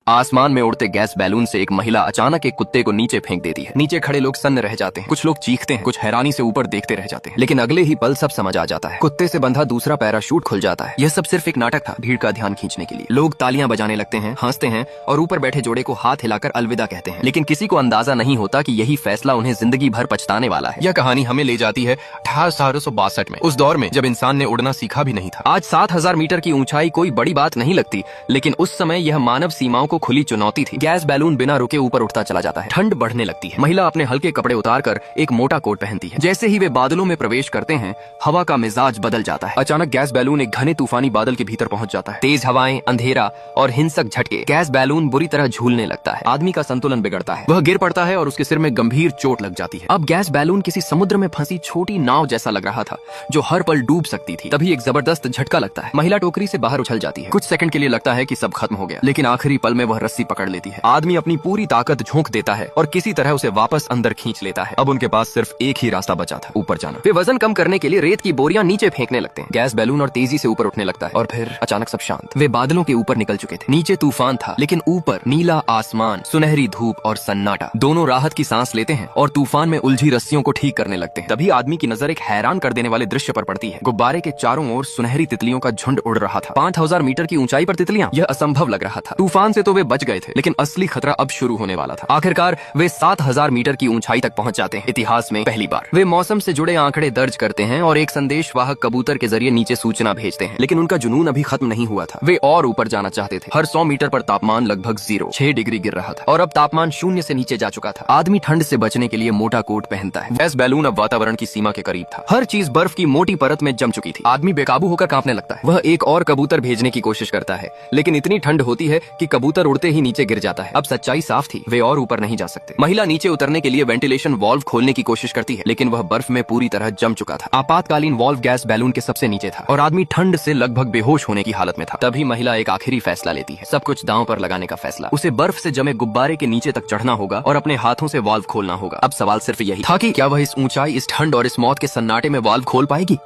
आसमान में उड़ते गैस बैलून से एक महिला अचानक एक कुत्ते को नीचे फेंक देती है। नीचे खड़े लोग सन्न रह जाते हैं, कुछ लोग चीखते हैं, कुछ हैरानी से ऊपर देखते रह जाते हैं। लेकिन अगले ही पल सब समझ आ जाता है। कुत्ते से बंधा दूसरा पैराशूट खुल जाता है। यह सब सिर्फ एक नाटक था, भीड़ का ध्यान खींचने के लिए। लोग तालियां बजाने लगते हैं, हंसते हैं और ऊपर बैठे जोड़े को हाथ हिलाकर अलविदा कहते हैं। लेकिन किसी को अंदाजा नहीं होता कि यही फैसला उन्हें जिंदगी भर पछताने वाला है। यह कहानी हमें ले जाती है 1862 में, उस दौर में जब इंसान ने उड़ना सीखा भी नहीं था। आज 7000 मीटर की ऊंचाई कोई बड़ी बात नहीं लगती, लेकिन उस समय यह मानव सीमाओं को खुली चुनौती थी। गैस बैलून बिना रुके ऊपर उठता चला जाता है। ठंड बढ़ने लगती है। महिला अपने हल्के कपड़े उतारकर एक मोटा कोट पहनती है। जैसे ही वे बादलों में प्रवेश करते हैं, हवा का मिजाज बदल जाता है। अचानक गैस बैलून एक घने तूफानी बादल के भीतर पहुंच जाता है। तेज हवाएं, अंधेरा और हिंसक झटके। गैस बैलून बुरी तरह झूलने लगता है। आदमी का संतुलन बिगड़ता है। वह गिर पड़ता है और उसके सिर में गंभीर चोट लग जाती है। अब गैस बैलून किसी समुद्र में फंसी छोटी नाव जैसा लग रहा था, जो हर पल डूब सकती थी। तभी एक जबरदस्त झटका लगता है। महिला टोकरी से बाहर उछल जाती है। कुछ सेकंड के लिए लगता है कि सब खत्म हो गया, लेकिन आखिरी पल में वह रस्सी पकड़ लेती है। आदमी अपनी पूरी ताकत झोंक देता है और किसी तरह उसे वापस अंदर खींच लेता है। अब उनके पास सिर्फ एक ही रास्ता बचा था, ऊपर जाना। वे वजन कम करने के लिए रेत की बोरियां नीचे फेंकने लगते हैं। गैस बैलून और तेजी से ऊपर उठने लगता है और फिर अचानक सब शांत। वे बादलों के ऊपर निकल चुके थे। नीचे तूफान था, लेकिन ऊपर नीला आसमान, सुनहरी धूप और सन्नाटा। दोनों राहत की सांस लेते हैं और तूफान में उलझी रस्सियों को ठीक करने लगते हैं। तभी आदमी की नजर एक हैरान कर देने वाले दृश्य पर पड़ती है। गुब्बारे के चारों ओर सुनहरी तितलियों का झुंड उड़ रहा था। 5000 मीटर की ऊंचाई पर तितलियां, यह असंभव लग रहा था। तूफान से तो वे बच गए थे, लेकिन असली खतरा अब शुरू होने वाला था। आखिरकार वे 7000 मीटर की ऊंचाई तक पहुंच जाते हैं। इतिहास में पहली बार वे मौसम से जुड़े आंकड़े दर्ज करते हैं और एक संदेश वाहक कबूतर के जरिए नीचे सूचना भेजते हैं। लेकिन उनका जुनून अभी खत्म नहीं हुआ था। वे और ऊपर जाना चाहते थे। हर 100 मीटर पर तापमान लगभग 6 डिग्री गिर रहा था और अब तापमान 0 से नीचे जा चुका था। आदमी ठंड से बचने के लिए मोटा कोट पहनता है। गैस बैलून अब वातावरण की सीमा के करीब था। हर चीज बर्फ की मोटी परत में जम चुकी थी। आदमी बेकाबू होकर कांपने लगता है। वह एक और कबूतर भेजने की कोशिश करता है, लेकिन इतनी ठंड होती है कि कबूतर उड़ते ही नीचे गिर जाता है। अब सच्चाई साफ थी, वे और ऊपर नहीं जा सकते। महिला नीचे उतरने के लिए वेंटिलेशन वाल्व खोलने की कोशिश करती है, लेकिन वह बर्फ में पूरी तरह जम चुका था। आपातकालीन वाल्व गैस बैलून के सबसे नीचे था और आदमी ठंड से लगभग बेहोश होने की हालत में था। तभी महिला एक आखिरी फैसला लेती है, सब कुछ दांव पर लगाने का फैसला। उसे बर्फ से जमे गुब्बारे के नीचे तक चढ़ना होगा और अपने हाथों से वाल्व खोलना होगा। अब सवाल सिर्फ यही था कि क्या वह इस ऊंचाई, इस ठंड और इस मौत के सन्नाटे में वाल्व खोल पाएगी।